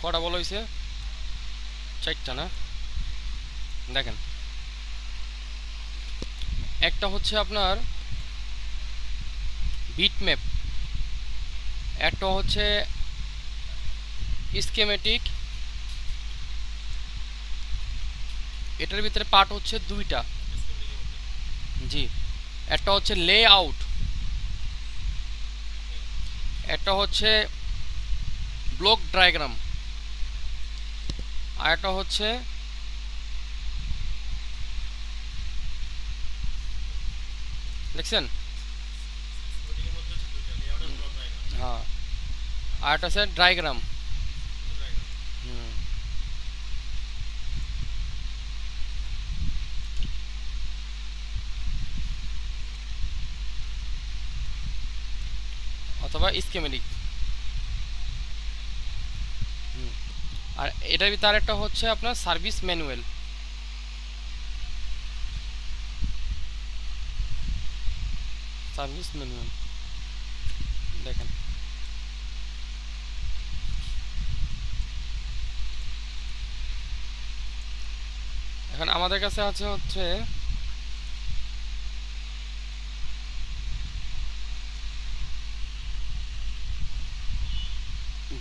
কটা বল হয়েছে? 4টা না? দেখেন, একটা হচ্ছে আপনার বিটম্যাপ, একটা হচ্ছে স্কেমেটিক, এটার ভিতরে পার্ট হচ্ছে 2টা। জি, একটা হচ্ছে লেআউট, একটা হচ্ছে ব্লক ডায়াগ্রাম, আর একটা হচ্ছে দেখছেন, হ্যাঁ, আর একটা হচ্ছে ডায়াগ্রাম। অথবা স্কেমেটিক। আর এটার ভিতরে আরেকটা হচ্ছে আপনার সার্ভিস ম্যানুয়াল। সার্ভিস ম্যানুয়াল দেখেন, এখন আমাদের কাছে আছে হচ্ছে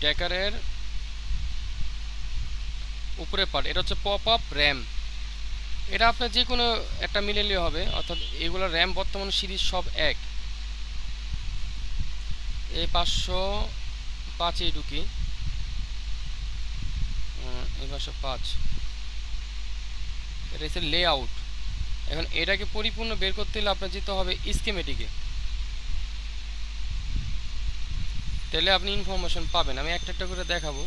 ডেকারের উপরে পার্ট, এটা হচ্ছে পপ আপ র্যাম। এটা আপনার যে কোনো একটা মিলেলে হবে, অর্থাৎ এগুলো র্যাম বর্তমান সিরিজ সব এক। এই 505 এই ঢুকি, এই 505, এটা হচ্ছে লেআউট। এখন এটাকে পরিপূর্ণ বের করতে হলে আপনার যেতে হবে স্কেমেটিকে, তাহলে আপনি ইনফরমেশন পাবেন। আমি একটা একটা করে দেখাবো,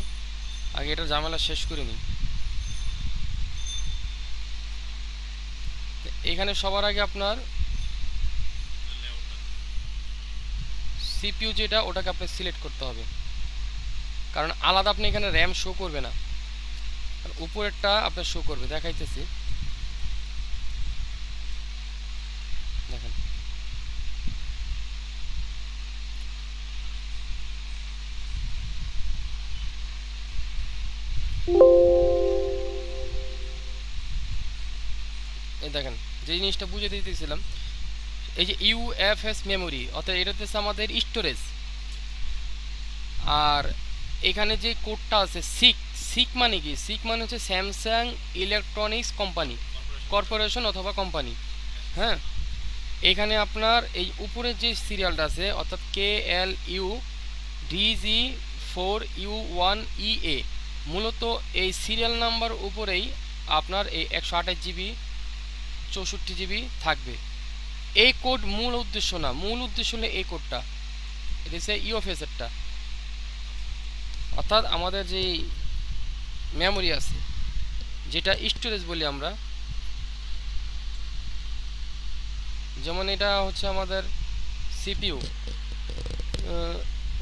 আগে এটা ঝামেলা শেষ করে নিই। এখানে সবার আগে আপনার সিপিইউ যেটা, ওটাকে আপনি সিলেক্ট করতে হবে, কারণ আলাদা আপনি এখানে র্যাম শো করবে না, আর উপরেরটা আপনার শো করবে। দেখাইতেছি, দেখেন, এই দেখেন যে জিনিসটা বুঝে দিতেছিলাম, এই যে ইউএফএস মেমোরি, অর্থাৎ এটা হচ্ছে আমাদের স্টোরেজ। আর এখানে যে কোডটা আছে সিক, সিক মানে কি? সিক মানে হচ্ছে স্যামসাং ইলেকট্রনিক্স কোম্পানি, কর্পোরেশন অথবা কোম্পানি। হ্যাঁ, এখানে আপনার এই উপরের যে সিরিয়ালটা আছে, অর্থাৎ KLUDG4U1EA, মূলত এই সিরিয়াল নাম্বার উপরেই আপনার এই 128 জিবি 64 জিবি থাকবে। এই কোড মূল উদ্দেশ্য না, মূল উদ্দেশ্য হলো এই কোডটা, এটা হচ্ছে ইউএফএসেরটা, অর্থাৎ আমাদের যে মেমোরি আছে, যেটা স্টোরেজ বলি আমরা। যেমন এটা হচ্ছে আমাদের সিপিইউ,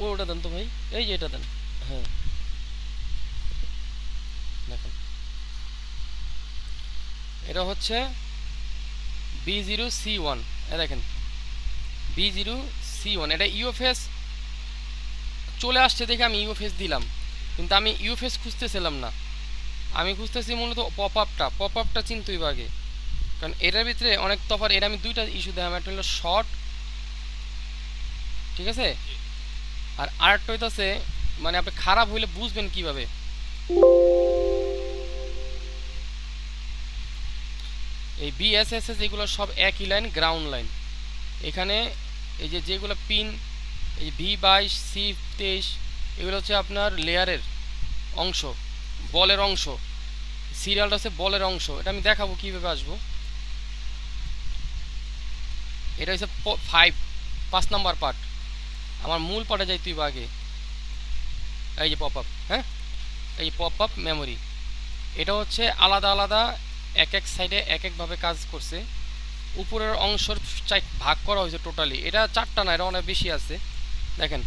ওটা দেন তো ভাই, এই যে এটা দেন। হ্যাঁ, দেখেন, এটা হচ্ছে B0C1, দেখেন B0C1, এটা ইউএফএস চলে আসছে দেখে আমি ইউএফএস দিলাম, কিন্তু আমি ইউএফএস খুঁজতেছিলাম না, আমি খুঁজতেছি মূলত পপ আপটা। পপ আপটা চিনতেই আগে, কারণ এটার ভিতরে অনেক তফাৎ। এটা আমি দুইটা ইস্যু দেখাম, একটা হলো শর্ট, ঠিক আছে, আর আরেকটা হইতাছে মানে আপনি খারাপ হইলে বুঝবেন কিভাবে। এই বিএসএসএস এগুলো সব একই লাইন, গ্রাউন্ড লাইন। এখানে এই যে যেগুলো পিন, এই V22 C23, এগুলো হচ্ছে আপনার লেয়ারের অংশ, বলের অংশ। সিরিয়ালটা হচ্ছে বলের অংশ, এটা আমি দেখাবো কীভাবে আসবো। এটা হচ্ছে 5 নাম্বার পার্ট, আমার মূল পার্টে যাইতেই আগে। এই যে পপ আপ, হ্যাঁ, এই পপ আপ মেমোরি, এটা হচ্ছে আলাদা আলাদা এক এক সাইডে এক একভাবে কাজ করছে। উপরের অংশর ভাগ করা হয়েছে টোটালি, এটা 4টা না, এটা অনেক বেশি আছে। দেখেন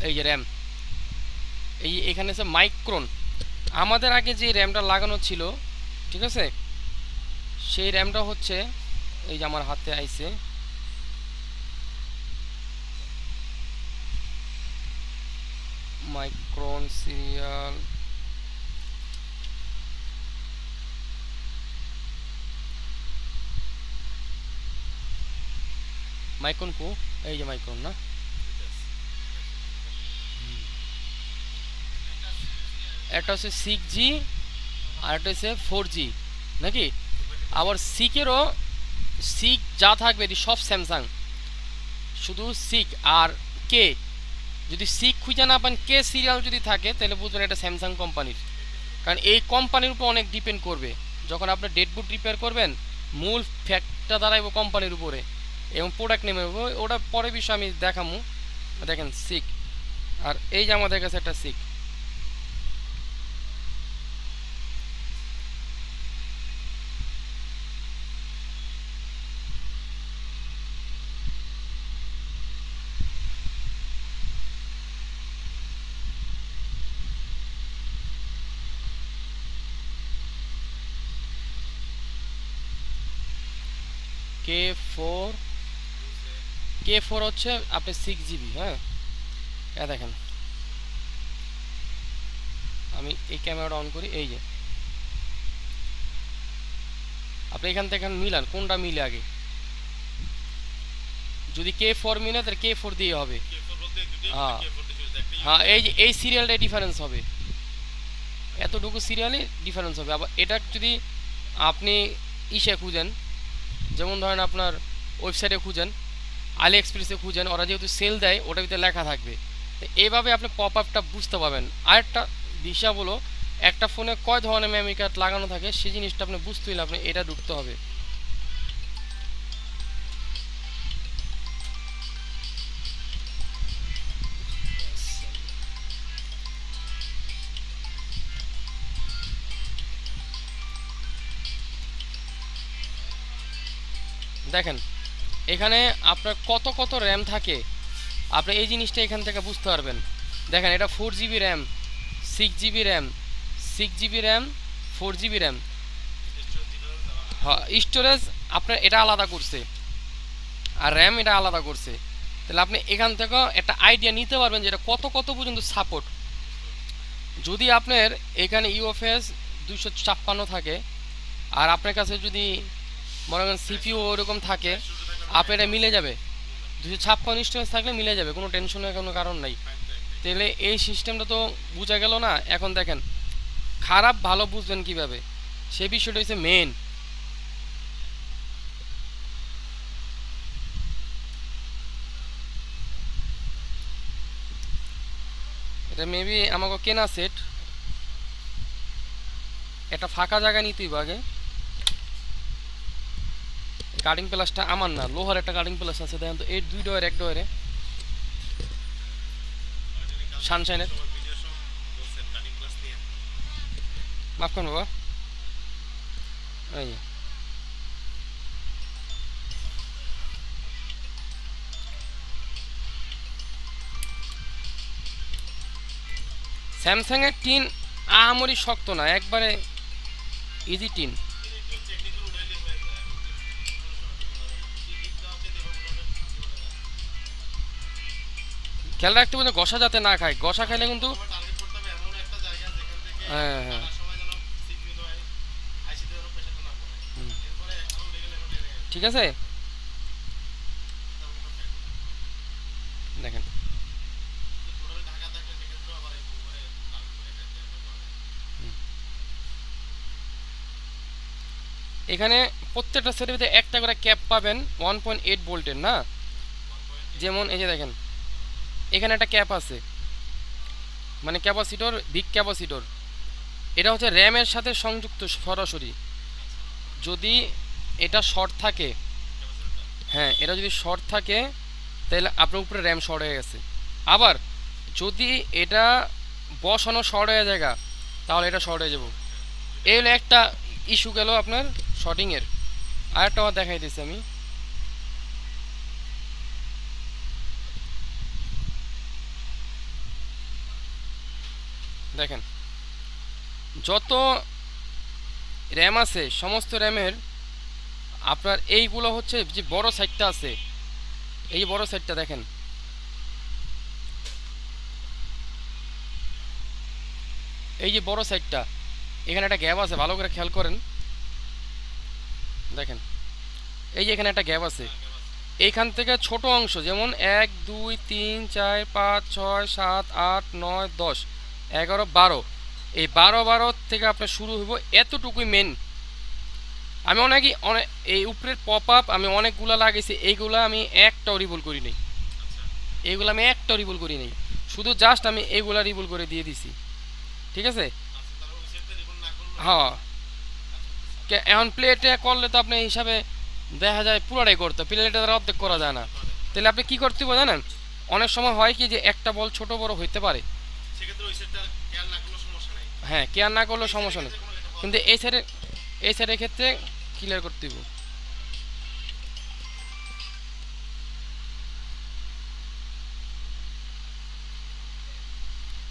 এই যে র্যাম, এই এখানে আছে মাইক্রন। আমাদের আগে যে র্যামটা লাগানো ছিল, ঠিক আছে, সেই র্যামটা হচ্ছে এই যে আমার হাতে আইছে, মাইক্রন সিরিয়াল মাইক্রন কো এই যে মাইক্রন না একটা হচ্ছে 6G আর একটা হচ্ছে 4G নাকি আবার সিকেরও সিক যা থাকবে এটি সব স্যামসাং শুধু সিক আর কে যদি সিক খুঁজে না পান কে সিরিয়াল যদি থাকে তাহলে বুঝবেন এটা স্যামসাং কোম্পানির কারণ এই কোম্পানির উপর অনেক ডিপেন্ড করবে যখন আপনি ডেডবুট রিপেয়ার করবেন মূল ফ্যাক্টটা দাঁড়াইব কোম্পানির উপরে এবং প্রোডাক্ট নেমের উপর ওটা পরে বিষয় আমি দেখামু দেখেন সিক আর এই যে আমাদের কাছে একটা সিক K4 হচ্ছে আপনি 6GB হ্যাঁ এ দেখেন আমি এই ক্যামেরাটা অন করি এই যে আপনি এখান থেকে মিলান কোনটা মিলে আগে যদি K4 মিলে তাহলে K4 দিয়ে হবে হ্যাঁ এই যে এই সিরিয়ালটা ডিফারেন্স হবে এতটুকু সিরিয়ালে ডিফারেন্স হবে আবার এটা যদি আপনি ইসে খুঁজেন যেমন ধরেন আপনার ওয়েবসাইটে খুঁজেন আলি এক্সপ্রেসে খুঁজেন ওরা যেহেতু সেল দেয় ওটার ভিতরে লেখা থাকবে তো এইভাবে আপনি পপ আপটা বুঝতে পারবেন আরেকটা বিষয় হলো একটা ফোনে কয় ধরনের মেমরি কার্ড লাগানো থাকে সেই জিনিসটা আপনি বুঝতে হলে আপনি এটা ঢুকতে হবে দেখেন এখানে আপনার কত কত র্যাম থাকে আপনি এই জিনিসটা এখান থেকে বুঝতে পারবেন দেখেন এটা 4GB RAM 6GB RAM 6GB RAM 4GB RAM হ্যাঁ স্টোরেজ আপনার এটা আলাদা করছে আর র্যাম এটা আলাদা করছে তাহলে আপনি এখান থেকে একটা আইডিয়া নিতে পারবেন যে এটা কত কত পর্যন্ত সাপোর্ট যদি আপনার এখানে ইউএফএস 256 থাকে আর আপনার কাছে যদি মনে করেন সিপিইউ ওরকম থাকে আপনার এটা মিলে যাবে 256 স্টোরেজ থাকলে মিলে যাবে কোনো টেনশনের কোনো কারণ নাই তাহলে এই সিস্টেমটা তো বোঝা গেল না এখন দেখেন খারাপ ভালো বুঝবেন কিভাবে সেই বিষয়টা হচ্ছে মেন এটা মেবি আমাকে কেনা সেট একটা ফাঁকা জায়গা নিতেই আগে কাটিং প্লাসটা আমার না লোহার একটা কাটিং প্লাস আছে দেখেন তো এই দুই ডয়ের এক ডয়েরে সানশাইনের মাফ করুন বাবা এই স্যামসাং এর টিন আহামরি শক্ত না একবারে ইজি টিন খেয়াল রাখতে বলতে ঘষা যাতে না খায় ঘষা খাইলে কিন্তু হ্যাঁ হ্যাঁ ঠিক আছে দেখেন এখানে প্রত্যেকটা সেটের ভিতরে একটা করে ক্যাপ পাবেন 1.8 ভোল্টের না যেমন এই যে দেখেন এখানে একটা ক্যাপ আছে মানে ক্যাপাসিটর বিগ ক্যাপাসিটর এটা হচ্ছে র্যামের সাথে সংযুক্ত সরাসরি যদি এটা শর্ট থাকে হ্যাঁ এটা যদি শর্ট থাকে তাহলে আপনার উপরে র্যাম শর্ট হয়ে গেছে আবার যদি এটা বসানো শর্ট হয়ে যায় তাহলে এটা শর্ট হয়ে যাব এই হলো একটা ইস্যু গেল আপনার শর্টিংয়ের আরেকটা আমার দেখাই দিচ্ছি আমি দেখেন যত র্যাম আছে সমস্ত র্যামের আপনার এইগুলো হচ্ছে যে বড় সাইডটা আছে এই বড় সাইডটা দেখেন এই যে বড় সাইডটা এখানে একটা গ্যাপ আছে, ভালো করে খেয়াল করেন, দেখেন এই যে এখানে একটা গ্যাপ আছে। এইখান থেকে ছোট অংশ যেমন 1 2 3 4 5 6 7 8 9 10 11 12, এই 12 থেকে আপনার শুরু হইব, এতটুকুই মেন। আমি অনেক এই উপরের পপ আপ আমি অনেকগুলা লাগাইছি, এইগুলা আমি একটাও রিভল করি নাই, এইগুলো আমি একটাও রিভল করি নাই, শুধু জাস্ট আমি এইগুলা রিভল করে দিয়ে দিছি। ঠিক আছে, হ্যাঁ এখন প্লেটে করলে তো আপনি হিসাবে দেখা যায় পুরোটাই করতে, প্লেটে তারা অর্ধেক করা যায় না। তাহলে আপনি কি করতে হবে জানেন, অনেক সময় হয় কি যে একটা বল ছোট বড় হইতে পারে, হ্যাঁ কেয়ার না করলেও সমস্যা নেই, কিন্তু এই সাইডের ক্ষেত্রে ক্লিয়ার করতে হবে।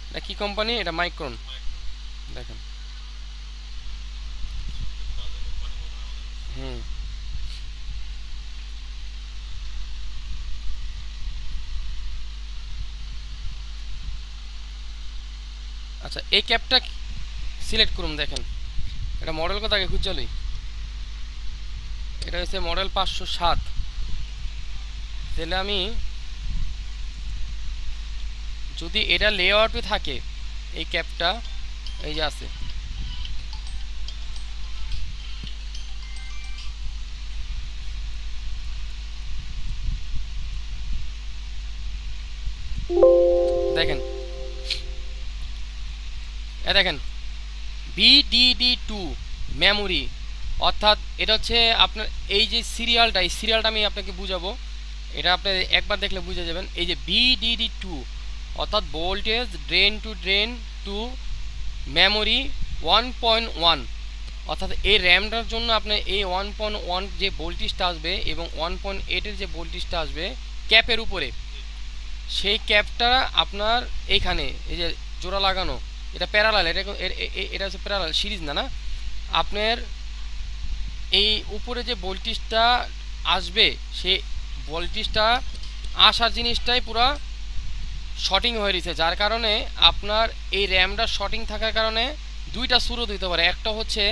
এটা কি কোম্পানি, এটা মাইক্রন, দেখেন হুম আচ্ছা এই ক্যাপটা সিলেক্ট করুন, দেখেন এটা মডেল কত আগে খুঁজছালই, এটা হচ্ছে মডেল 507। তাহলে আমি যদি এটা লেআউটে থাকে এই ক্যাপটা এই যে আছে, দেখেন দেখেন BDD2 মেমোরি, অর্থাৎ এটা হচ্ছে আপনার এই যে সিরিয়ালটা, এই সিরিয়ালটা আমি আপনাকে বুঝাবো, এটা আপনি একবার দেখলে বুঝে যাবেন। এই যে BDD2 অর্থাৎ ভোল্টেজ ড্রেন টু মেমোরি 1.1, অর্থাৎ এই র্যামটার জন্য আপনার এই 1.1 যে ভোল্টেজটা আসবে এবং 1.8 যে ভোল্টেজটা আসবে ক্যাপের উপরে, সেই ক্যাপটা আপনার এইখানে এই যে জোড়া লাগানো, এটা প্যারালাল, এটা হচ্ছে প্যারালাল সিরিজ না, না আপনার এই উপরে যে ভোল্টেজটা আসবে সেই ভোল্টেজটা আসার জিনিসটাই পুরা শর্টিং হয়ে রয়েছে, যার কারণে আপনার এই র্যামটা শর্টিং থাকার কারণে দুইটা স্রোত হইতে পারে। একটা হচ্ছে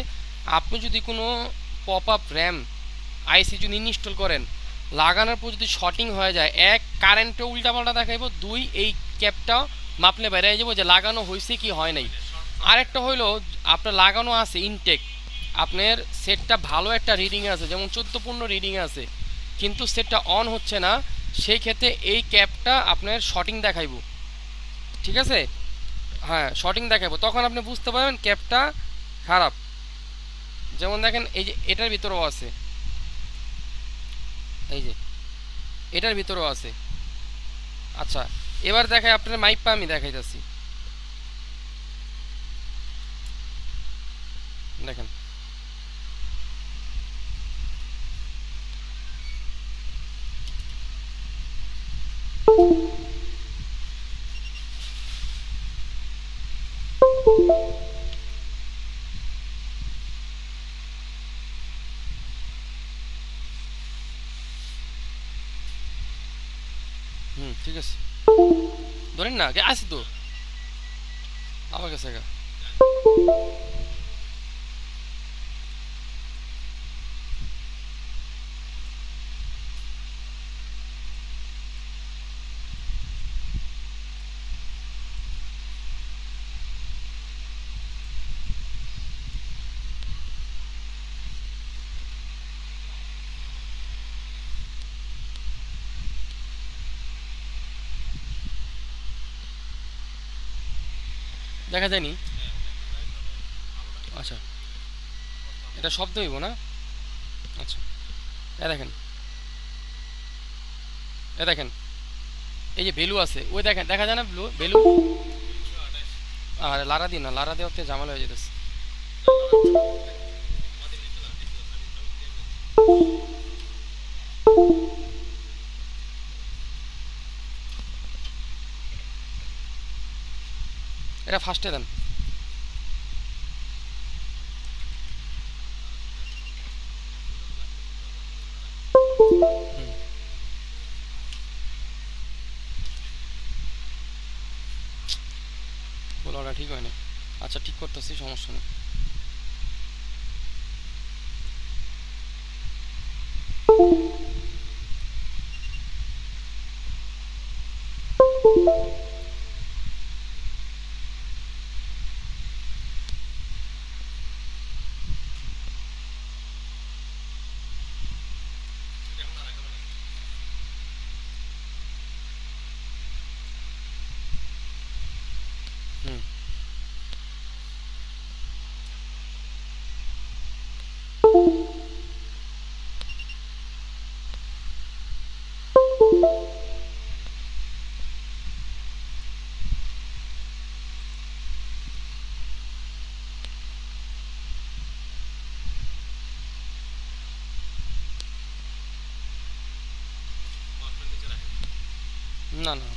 আপনি যদি কোনো পপ আপ র্যাম আইসি যদি ইনস্টল করেন, লাগানোর পর যদি শর্টিং হয়ে যায়, এক কারেন্টে উল্টাপাল্টা দেখাইব, দুই এই ক্যাপটা মাপলে বেরিয়ে যাবো যে লাগানো হয়েছে কি হয় নাই। আরেকটা হইলো আপনার লাগানো আছে ইনটেক, আপনার সেটটা ভালো একটা রিডিং আছে, যেমন 14-15 রিডিং আছে, কিন্তু সেটটা অন হচ্ছে না, সেই ক্ষেত্রে এই ক্যাপটা আপনার শর্টিং দেখাইব। ঠিক আছে, হ্যাঁ শর্টিং দেখাইব, তখন আপনি বুঝতে পারবেন ক্যাপটা খারাপ। যেমন দেখেন এই যে এটার ভিতরেও আছে, এই যে এটার ভিতরেও আছে। আচ্ছা এবার দেখাই আপনার মাইপা আমি দেখাইতেছি, দেখেন ঠিক আছে ধরেন না, আসি তো আমার কাছে দেখা যায়নি। আচ্ছা এটা শব্দ হইব না, আচ্ছা দেখেন দেখেন এই যে ভ্যালু আছে, ওই দেখেন দেখা যায় না ভ্যালু, আর লারা দিই না, লারা দেওয়াতে ঝামেলা হয়ে যেতেছে। এটা ফার্স্টে দেন, বলো ওটা ঠিক হয় না। আচ্ছা ঠিক করতেছি, সমস্যা নেই। হুম না না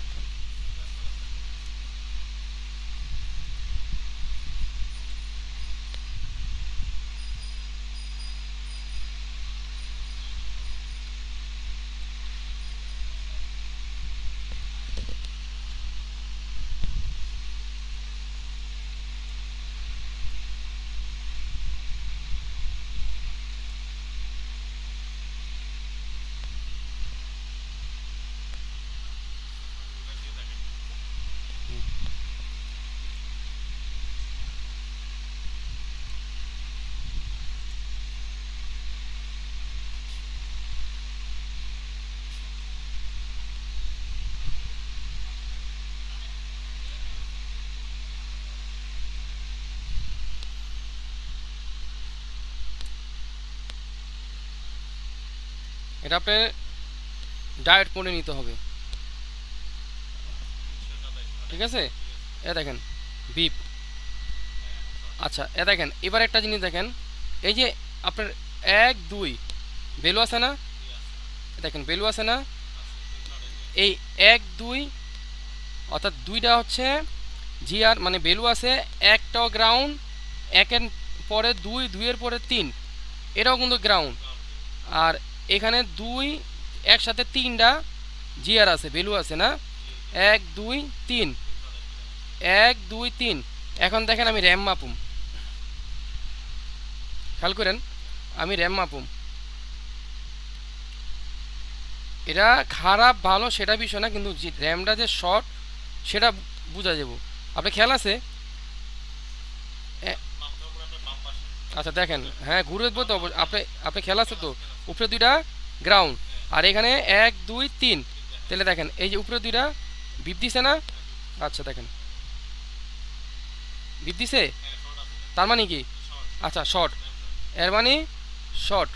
এটা আপনি ডায়েট করে নিতে হবে, ঠিক আছে। এ দেখেন বিপ। আচ্ছা এ দেখেন এবার একটা জিনিস দেখেন, এই যে আপনার 1 2 ভ্যালু আছে না, দেখেন ভ্যালু আছে না, এই 1 2 অর্থাৎ দুইটা হচ্ছে জিআর মানে ভ্যালু আছে, একটাও গ্রাউন্ড, একের পরে 2 2 এর পরে 3 এটাও কিন্তু গ্রাউন্ড, আর এখানে 2 একসাথে 3টা জিআর আছে, ভ্যালু আছে না, 1 2 3 1 2 3। এখন দেখেন আমি র্যাম মাপুম, খেয়াল করেন আমি র্যাম মাপুম, এটা খারাপ ভালো সেটা বিষয় না, কিন্তু র্যামটা যে শর্ট সেটা বোঝা যাব। আপনি খেয়াল আছে? আচ্ছা দেখেন, হ্যাঁ ঘুরে দেখবো তো, আপনি আপনি খেয়াল আছে তো, উপরে দুইটা গ্রাউন্ড আর এখানে 1 2 3, তাহলে দেখেন এই যে উপরে দুইটা বিপ দিছে না, আচ্ছা দেখেন বিপ দিছে, তার মানে কি, আচ্ছা শর্ট, এর মানে শর্ট।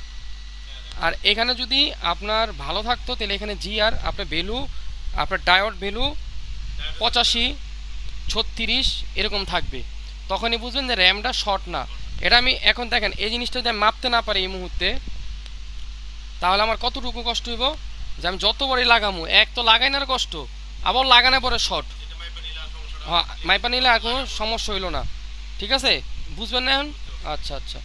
আর এখানে যদি আপনার ভালো থাকতো তাহলে এখানে জি আর আপনার ভ্যালু, আপনার ডায়োড ভ্যালু 85 36 এরকম থাকবে, তখনই বুঝবেন যে র্যামটা শর্ট না। এটা আমি এখন দেখেন এই জিনিসটা যদি আমি মাপতে না পারি এই মুহূর্তে, তাহলে আমার কতটুকু কষ্ট হইব, যে আমি যতবারই লাগামো, এক তো লাগাই না কষ্ট, আবার লাগানোর পরে শর্ট। হ্যাঁ মাইপা নিলে আর কোনো সমস্যা হইল না, ঠিক আছে, বুঝবেন না এখন? আচ্ছা আচ্ছা।